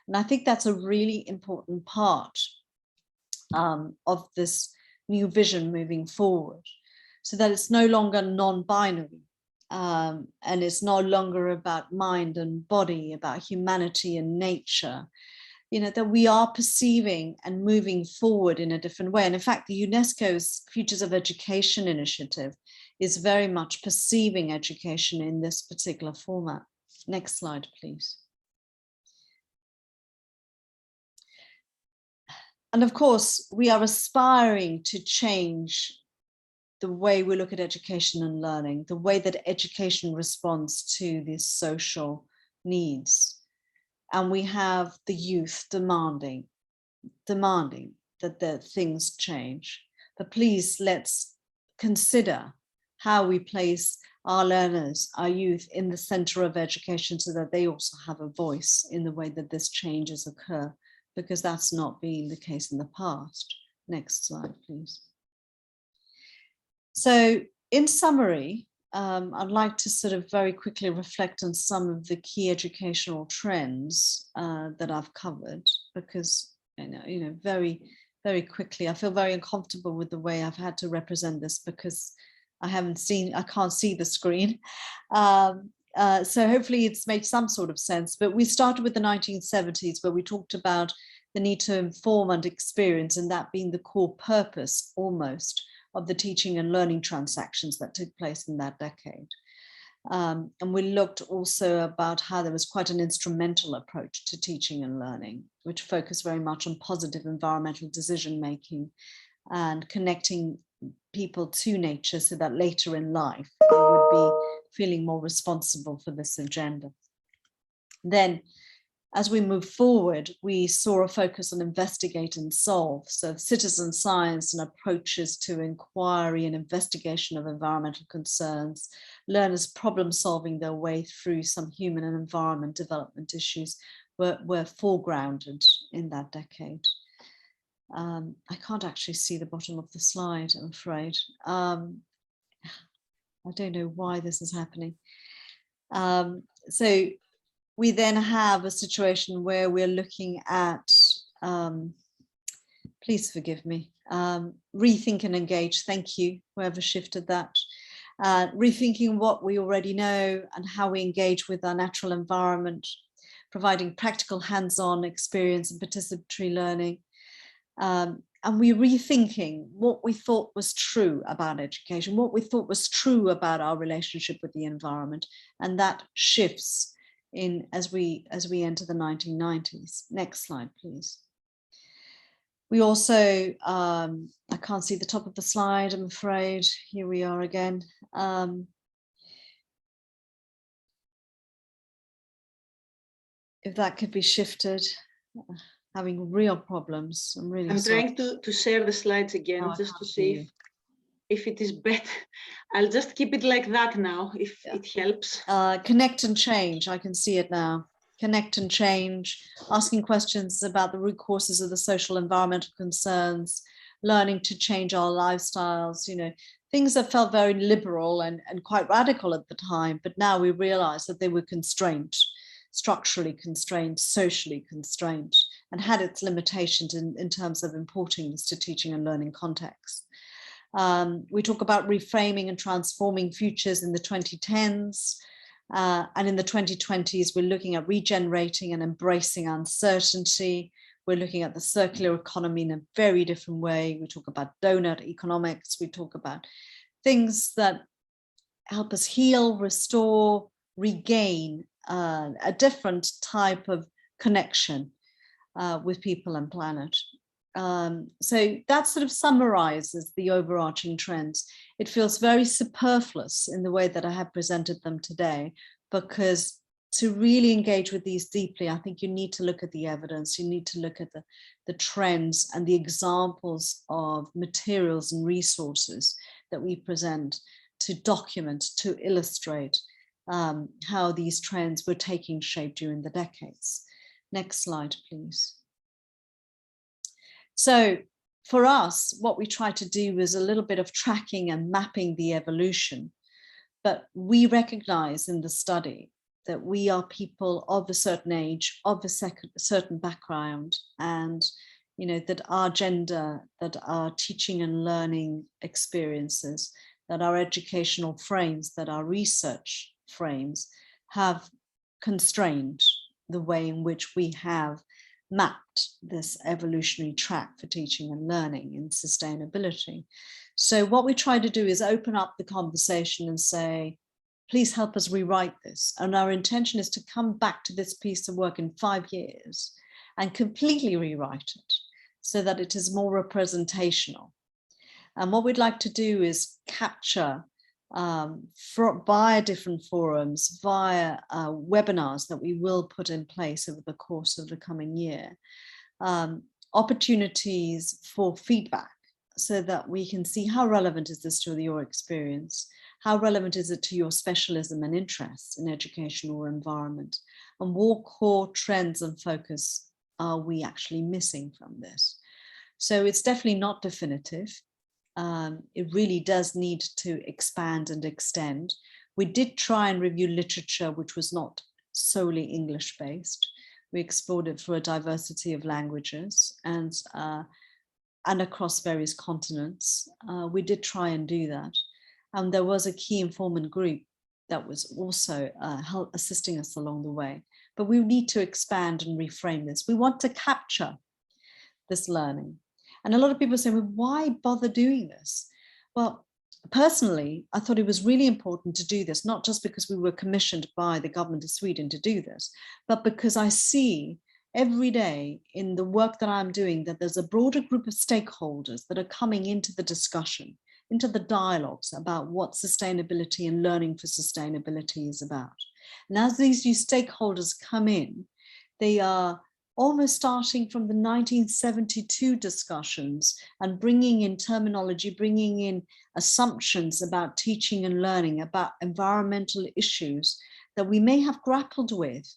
And I think that's a really important part of this new vision moving forward, so that it's no longer non-binary, and it's no longer about mind and body, about humanity and nature, you know, that we are perceiving and moving forward in a different way. And in fact, the UNESCO's Futures of Education initiative is very much perceiving education in this particular format. Next slide, please. And of course, we are aspiring to change the way we look at education and learning, the way that education responds to these social needs. And we have the youth demanding that the things change. But please, let's consider how we place our learners, our youth, in the center of education, so that they also have a voice in the way that this changes occur, because that's not been the case in the past. Next slide, please. So in summary, I'd like to sort of very quickly reflect on some of the key educational trends that I've covered, because, you know, very, very quickly, I feel very uncomfortable with the way I've had to represent this, because I can't see the screen. So hopefully it's made some sort of sense. But we started with the 1970s, where we talked about the need to inform and experience, and that being the core purpose almost of the teaching and learning transactions that took place in that decade. And we looked also about how there was quite an instrumental approach to teaching and learning, which focused very much on positive environmental decision-making and connecting people to nature, so that later in life they would be feeling more responsible for this agenda. Then, as we move forward, we saw a focus on investigate and solve. So citizen science and approaches to inquiry and investigation of environmental concerns, learners problem solving their way through some human and environment development issues were foregrounded in that decade. I can't actually see the bottom of the slide, I'm afraid. I don't know why this is happening. So we then have a situation where we're looking at, please forgive me, rethink and engage. Thank you, whoever shifted that. Rethinking what we already know and how we engage with our natural environment, providing practical hands-on experience and participatory learning, And we're rethinking what we thought was true about education, what we thought was true about our relationship with the environment, and that shifts as we enter the 1990s. Next slide, please. We also, I can't see the top of the slide, I'm afraid. Here we are again. If that could be shifted. Having real problems. I'm trying to share the slides again, just to see if it is better. I'll just keep it like that now, if it helps. Connect and change. I can see it now. Connect and change, asking questions about the root causes of the social environmental concerns, learning to change our lifestyles, things that felt very liberal and quite radical at the time, but now we realize that they were constrained, structurally constrained, socially constrained, and had its limitations in terms of importing this to teaching and learning context. We talk about reframing and transforming futures in the 2010s, and in the 2020s, we're looking at regenerating and embracing uncertainty. We're looking at the circular economy in a very different way. We talk about donut economics. We talk about things that help us heal, restore, regain a different type of connection with people and planet. So that sort of summarizes the overarching trends. It feels very superfluous in the way that I have presented them today, because to really engage with these deeply, I think you need to look at the evidence, you need to look at the trends and the examples of materials and resources that we present to document, to illustrate how these trends were taking shape during the decades. Next slide, please. So for us, what we try to do is a little bit of tracking and mapping the evolution, but we recognize in the study that we are people of a certain age, of a certain background, and that our gender, that our teaching and learning experiences, that our educational frames, that our research frames have constrained the way in which we have mapped this evolutionary track for teaching and learning in sustainability. So what we try to do is open up the conversation and say, please help us rewrite this. And our intention is to come back to this piece of work in 5 years and completely rewrite it so that it is more representational. And what we'd like to do is capture via different forums, via webinars that we will put in place over the course of the coming year, opportunities for feedback so that we can see how relevant is this to your experience, how relevant is it to your specialism and interests in education or environment, and what core trends and focus are we actually missing from this. So it's definitely not definitive. It really does need to expand and extend. We did try and review literature which was not solely English based. We explored it for a diversity of languages and across various continents. We did try and do that. And there was a key informant group that was also assisting us along the way. But we need to expand and reframe this. We want to capture this learning. And a lot of people say, well, why bother doing this? Well, personally, I thought it was really important to do this, not just because we were commissioned by the government of Sweden to do this, but because I see every day in the work that I'm doing that there's a broader group of stakeholders that are coming into the discussion, into the dialogues about what sustainability and learning for sustainability is about. And as these new stakeholders come in, they are almost starting from the 1972 discussions and bringing in terminology, bringing in assumptions about teaching and learning, about environmental issues that we may have grappled with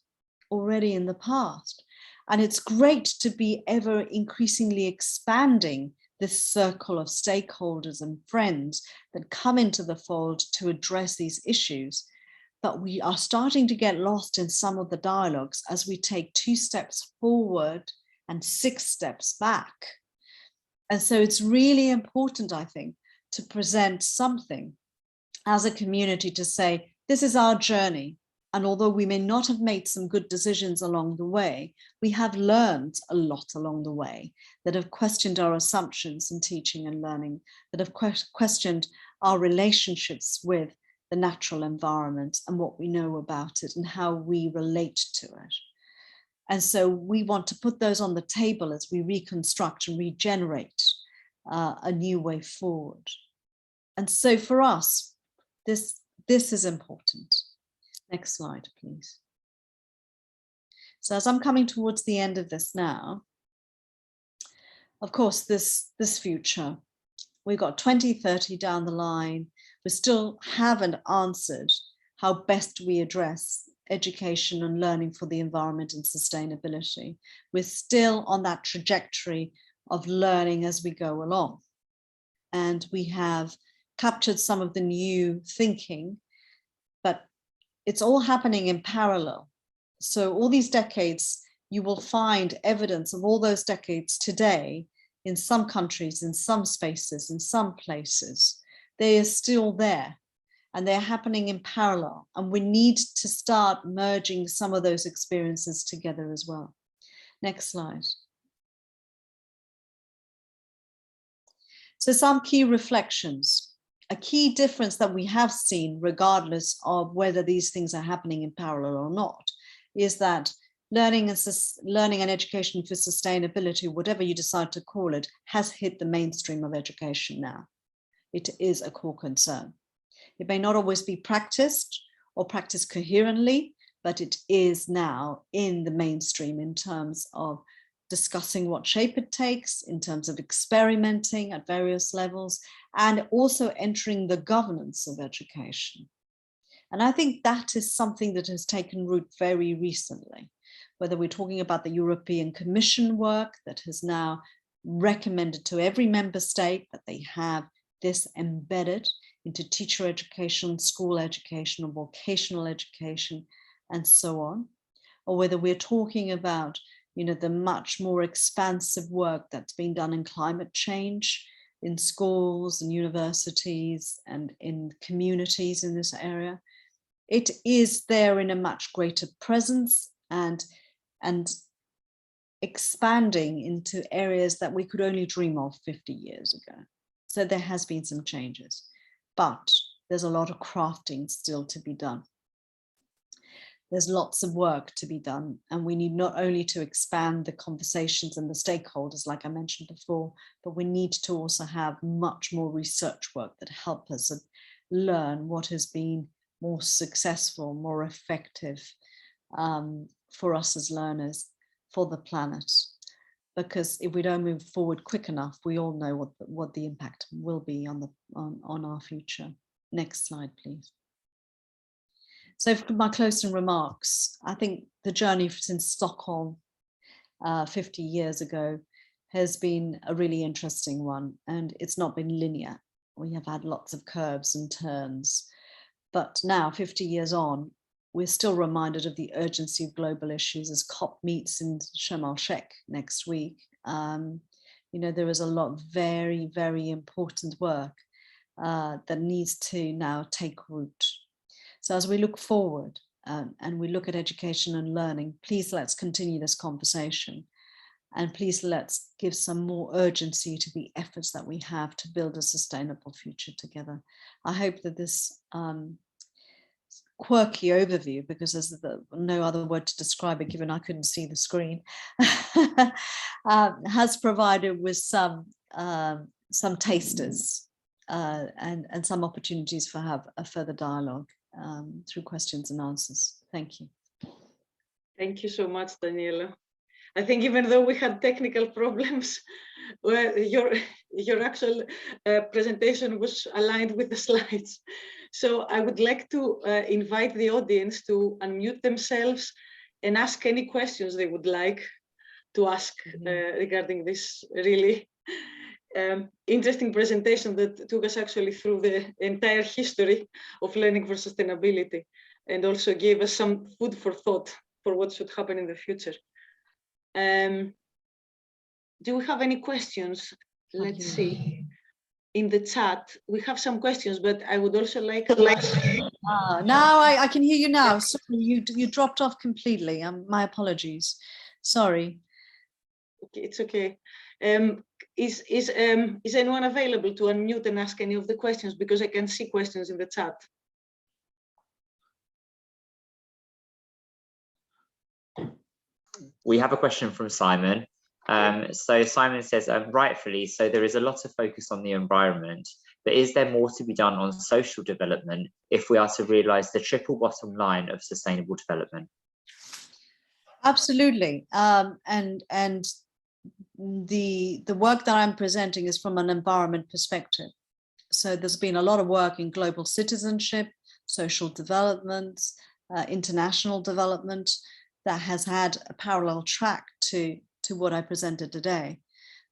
already in the past. And it's great to be ever increasingly expanding this circle of stakeholders and friends that come into the fold to address these issues. But we are starting to get lost in some of the dialogues as we take 2 steps forward and 6 steps back. And so it's really important, I think, to present something as a community to say, this is our journey. And although we may not have made some good decisions along the way, we have learned a lot along the way that have questioned our assumptions in teaching and learning, that have questioned our relationships with the natural environment and what we know about it and how we relate to it. And so we want to put those on the table as we reconstruct and regenerate a new way forward. And so for us, this is important. Next slide, please. So as I'm coming towards the end of this now, of course, this future, we've got 2030 down the line. We still haven't answered how best we address education and learning for the environment and sustainability. We're still on that trajectory of learning as we go along. And we have captured some of the new thinking, but it's all happening in parallel. So all these decades, you will find evidence of all those decades today in some countries, in some spaces, in some places. They are still there and they're happening in parallel. And we need to start merging some of those experiences together as well. Next slide. So some key reflections. A key difference that we have seen, regardless of whether these things are happening in parallel or not, is that learning and education for sustainability, whatever you decide to call it, has hit the mainstream of education now. It is a core concern. It may not always be practiced or practiced coherently, but it is now in the mainstream in terms of discussing what shape it takes, in terms of experimenting at various levels, and also entering the governance of education. And I think that is something that has taken root very recently, whether we're talking about the European Commission work that has now recommended to every member state that they have this embedded into teacher education, school education, or vocational education, and so on, or whether we're talking about the much more expansive work that's being done in climate change, in schools and universities and in communities in this area. It is there in a much greater presence and expanding into areas that we could only dream of 50 years ago. So there has been some changes, but there's a lot of crafting still to be done. There's lots of work to be done, and we need not only to expand the conversations and the stakeholders, like I mentioned before, but we need to also have much more research work that help us learn what has been more successful, more effective for us as learners, for the planet. Because if we don't move forward quick enough, we all know what the impact will be on our future. Next slide, please. So for my closing remarks, I think the journey since Stockholm 50 years ago has been a really interesting one, and it's not been linear. We have had lots of curves and turns, but now 50 years on, we're still reminded of the urgency of global issues as COP meets in Sharm el-Sheikh next week. There is a lot of very, very important work that needs to now take root. So as we look forward and we look at education and learning, please let's continue this conversation, and please let's give some more urgency to the efforts that we have to build a sustainable future together. I hope that this quirky overview, because there's no other word to describe it given I couldn't see the screen, has provided with some tasters and some opportunities for have a further dialogue through questions and answers. Thank you. Thank you so much, Daniela. I think even though we had technical problems, your actual presentation was aligned with the slides. So I would like to invite the audience to unmute themselves and ask any questions they would like to ask regarding this really interesting presentation that took us actually through the entire history of learning for sustainability, and also gave us some food for thought for what should happen in the future. Do we have any questions? Let's see. In the chat, we have some questions, but I would also like to ask Now I can hear you now. Sorry, you dropped off completely. My apologies. Sorry. Okay, it's okay. Is anyone available to unmute and ask any of the questions, because I can see questions in the chat? We have a question from Simon. So Simon says, rightfully, so there is a lot of focus on the environment, but is there more to be done on social development if we are to realise the triple bottom line of sustainable development? Absolutely. And the work that I'm presenting is from an environment perspective. So there's been a lot of work in global citizenship, social development, international development that has had a parallel track to what I presented today.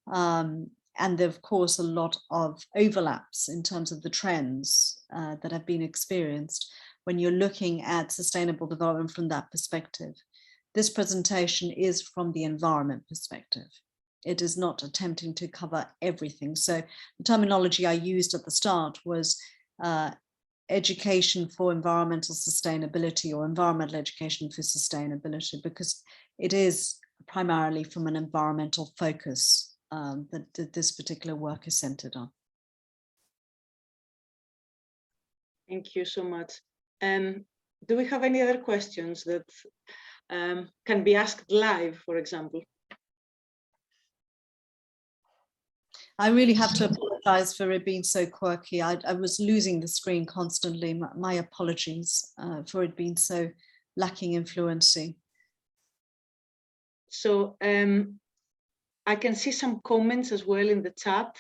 And there, of course, a lot of overlaps in terms of the trends that have been experienced when you're looking at sustainable development from that perspective. This presentation is from the environment perspective. It is not attempting to cover everything. So the terminology I used at the start was education for environmental sustainability, or environmental education for sustainability, because it is primarily from an environmental focus that this particular work is centered on. Thank you so much. Do we have any other questions that can be asked live, for example? I really have to apologize for it being so quirky. I was losing the screen constantly. My apologies for it being so lacking in fluency. So I can see some comments as well in the chat.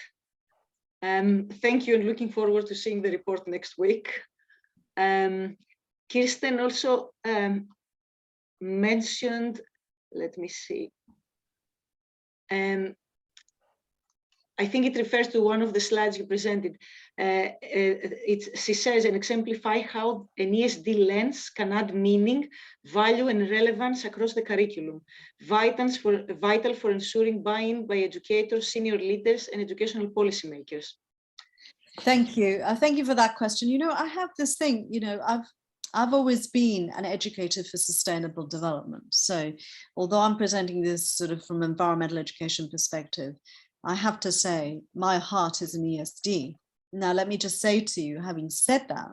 Thank you, and looking forward to seeing the report next week. Kirsten also mentioned, let me see. I think it refers to one of the slides you presented. She says, and exemplify how an ESD lens can add meaning, value, and relevance across the curriculum, vital for ensuring buy-in by educators, senior leaders, and educational policymakers. Thank you. Thank you for that question. You know, I have this thing, you know, I've always been an educator for sustainable development. So although I'm presenting this sort of from environmental education perspective, I have to say my heart is an ESD. Now, let me just say to you, having said that,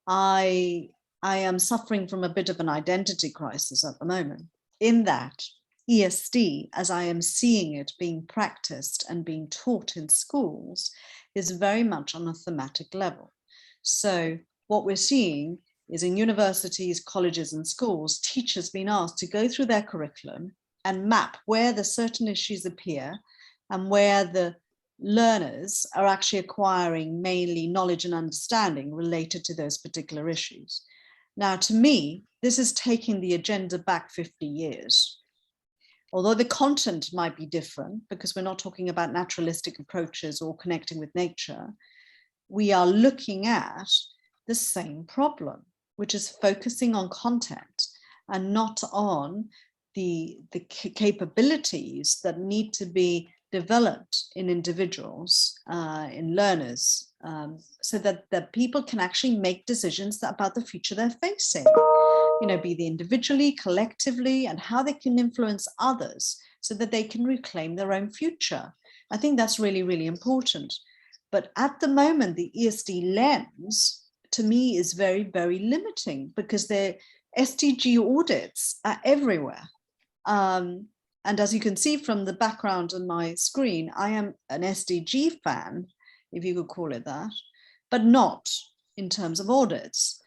I am suffering from a bit of an identity crisis at the moment, in that ESD, as I am seeing it being practiced and being taught in schools, is very much on a thematic level. So what we're seeing is in universities, colleges, and schools, teachers being asked to go through their curriculum and map where the certain issues appear and where the learners are actually acquiring mainly knowledge and understanding related to those particular issues. Now, to me, this is taking the agenda back 50 years. Although the content might be different, because we're not talking about naturalistic approaches or connecting with nature, we are looking at the same problem, which is focusing on content and not on the capabilities that need to be developed in individuals, in learners, so that people can actually make decisions about the future they're facing, you know, be they individually, collectively, and how they can influence others so that they can reclaim their own future. I think that's really, really important. But at the moment, the ESD lens, to me, is very, very limiting, because the SDG audits are everywhere. And as you can see from the background on my screen, I am an SDG fan, if you could call it that, but not in terms of audits.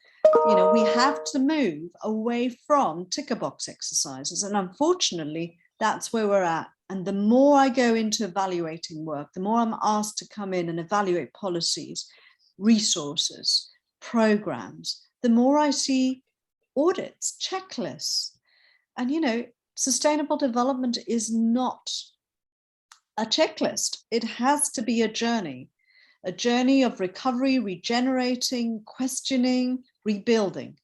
You know, we have to move away from ticker box exercises. And unfortunately, that's where we're at. And the more I go into evaluating work, the more I'm asked to come in and evaluate policies, resources, programs, the more I see audits, checklists. And, you know, sustainable development is not a checklist. It has to be a journey of recovery, regenerating, questioning, rebuilding.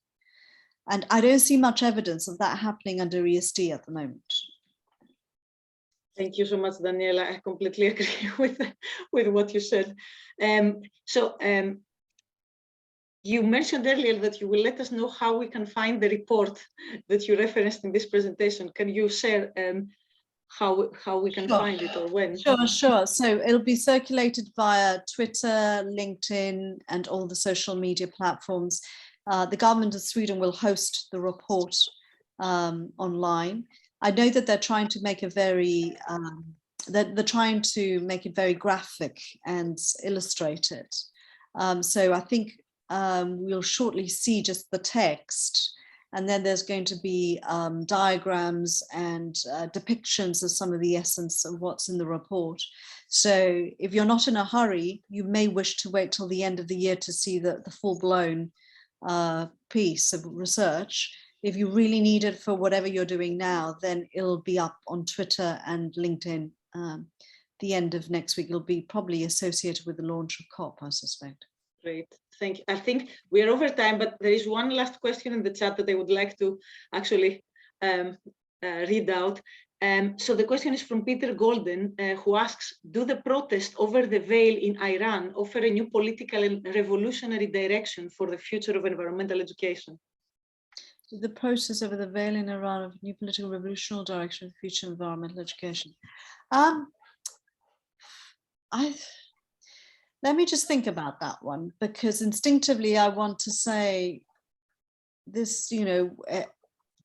And I don't see much evidence of that happening under ESD at the moment. Thank you so much, Daniela. I completely agree with what you said. You mentioned earlier that you will let us know how we can find the report that you referenced in this presentation. Can you share how we can find it or when? Sure. So it'll be circulated via Twitter, LinkedIn, and all the social media platforms. The government of Sweden will host the report online. I know that they're trying to make a very they're trying to make it very graphic and illustrated. So I think we'll shortly see just the text, and then there's going to be diagrams and depictions of some of the essence of what's in the report. So if you're not in a hurry, you may wish to wait till the end of the year to see the full-blown piece of research. If you really need it for whatever you're doing now, then it'll be up on Twitter and LinkedIn the end of next week. It'll be probably associated with the launch of COP, I suspect. Great, thank you. I think we are over time, but there is one last question in the chat that I would like to actually read out. So the question is from Peter Golden, who asks, do the protests over the veil in Iran offer a new political and revolutionary direction for the future of environmental education? The process over the veil in Iran of new political revolutionary direction for future environmental education. Let me just think about that one, because instinctively I want to say this, you know,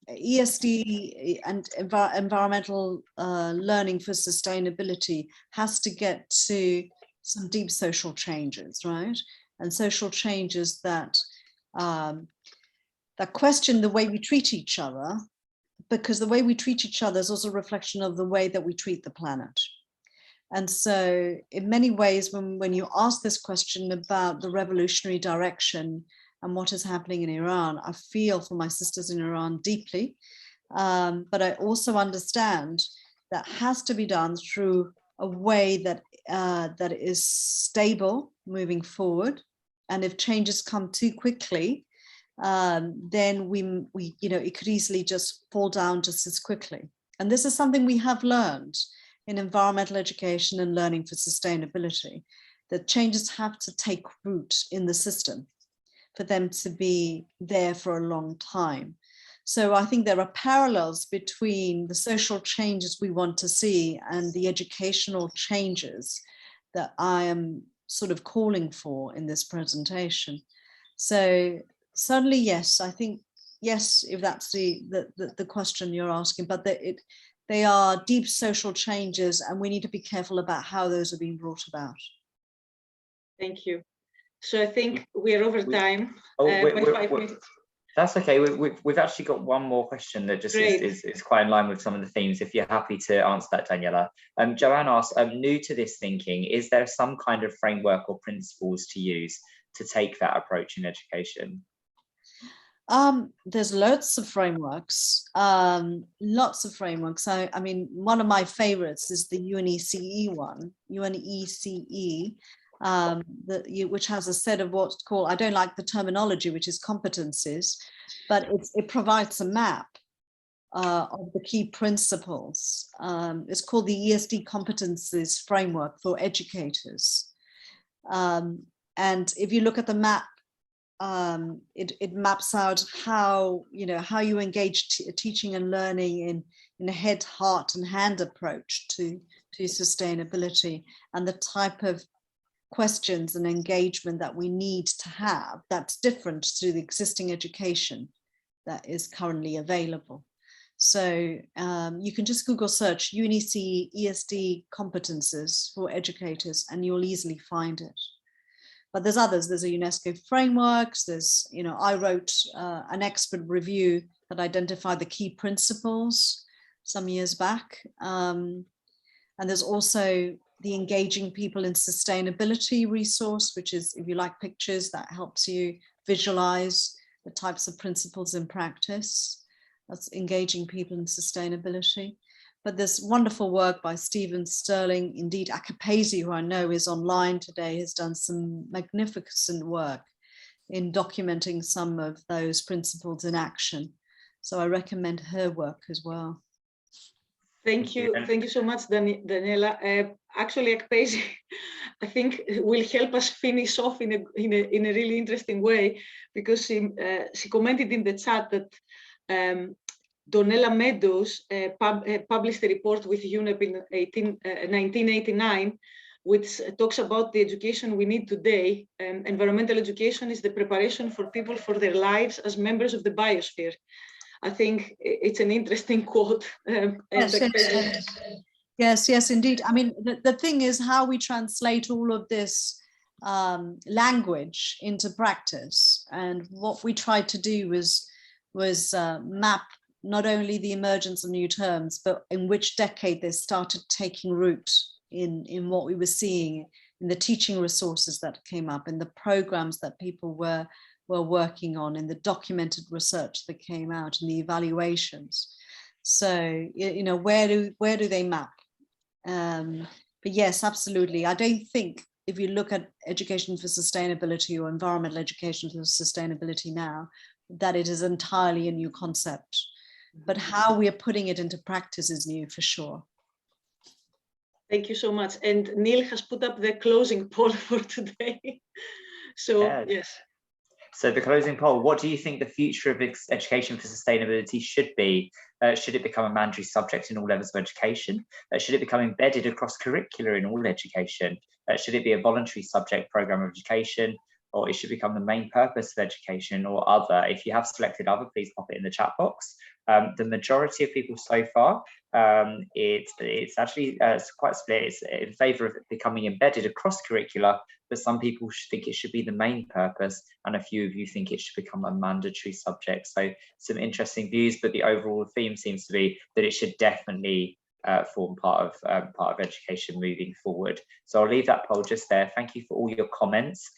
ESD and environmental learning for sustainability has to get to some deep social changes, right? And social changes that that question the way we treat each other, because the way we treat each other is also a reflection of the way that we treat the planet. And so in many ways, when you ask this question about the revolutionary direction and what is happening in Iran, I feel for my sisters in Iran deeply, but I also understand that has to be done through a way that that is stable moving forward. And if changes come too quickly, then we you know, it could easily just fall down just as quickly. And this is something we have learned in environmental education and learning for sustainability, that changes have to take root in the system for them to be there for a long time. So I think there are parallels between the social changes we want to see and the educational changes that I am sort of calling for in this presentation. So certainly, yes, I think, yes, if that's the question you're asking, but they are deep social changes and we need to be careful about how those are being brought about. Thank you. So I think we are over time by 5 minutes. That's okay. We've actually got one more question that just is quite in line with some of the themes, if you're happy to answer that, Daniela. Joanne asks, new to this thinking, is there some kind of framework or principles to use to take that approach in education? There's lots of frameworks, lots of frameworks. I mean, one of my favorites is the UNECE one, UNECE, which has a set of what's called, I don't like the terminology, which is competencies, but it provides a map of the key principles. It's called the ESD competencies framework for educators. And if you look at the map, it maps out how you engage teaching and learning in a head, heart, and hand approach to sustainability, and the type of questions and engagement that we need to have that's different to the existing education that is currently available. So you can just Google search UNECE ESD competences for educators and you'll easily find it. But there's others. There's a UNESCO framework. There's, I wrote an expert review that identified the key principles some years back. And there's also the Engaging People in Sustainability resource, which is, if you like pictures, that helps you visualize the types of principles in practice. That's Engaging People in Sustainability. But there's wonderful work by Stephen Sterling. Indeed, Akapesi, who I know is online today, has done some magnificent work in documenting some of those principles in action. So I recommend her work as well. Thank you so much, Daniela. Actually, Akpesi, I think, will help us finish off in a really interesting way, because she commented in the chat that Donella Meadows published a report with UNEP in 1989, which talks about the education we need today. Environmental education is the preparation for people for their lives as members of the biosphere. I think it's an interesting quote. Yes, indeed. I mean, the thing is how we translate all of this language into practice. And what we tried to do was map not only the emergence of new terms, but in which decade they started taking root in what we were seeing, in the teaching resources that came up, in the programs that people were working on, in the documented research that came out, and the evaluations. So, you know, where do they map? But yes, absolutely. I don't think, if you look at education for sustainability or environmental education for sustainability now, that it is entirely a new concept. But how we are putting it into practice is new, for sure. Thank you so much. And Neil has put up the closing poll for today. So, yes. So the closing poll, what do you think the future of education for sustainability should be? Should it become a mandatory subject in all levels of education? Should it become embedded across curricula in all education? Should it be a voluntary subject program of education? Or it should become the main purpose of education, or other? If you have selected other, please pop it in the chat box. The majority of people so far, it's actually quite split. It's in favour of it becoming embedded across curricula, but some people think it should be the main purpose, and a few of you think it should become a mandatory subject. So some interesting views, but the overall theme seems to be that it should definitely form part of education moving forward. So I'll leave that poll just there. Thank you for all your comments.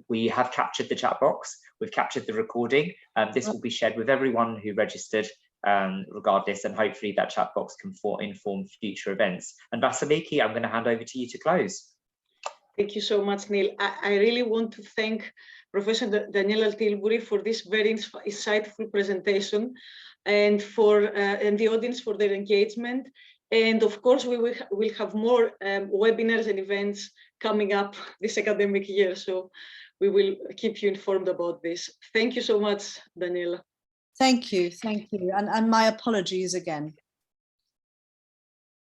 We have captured the chat box, we've captured the recording. This will be shared with everyone who registered regardless, and hopefully that chat box can inform future events. And Vasiliki, I'm going to hand over to you to close. Thank you so much, Neil. I really want to thank Professor Daniela Tilbury for this very insightful presentation, and the audience for their engagement. And of course, we will have more webinars and events coming up this academic year. So we will keep you informed about this. Thank you so much, Daniela. Thank you. And my apologies again.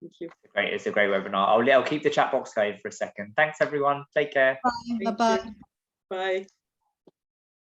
Thank you. It's a great webinar. I'll keep the chat box going for a second. Thanks, everyone. Take care. Bye. Bye-bye. Bye.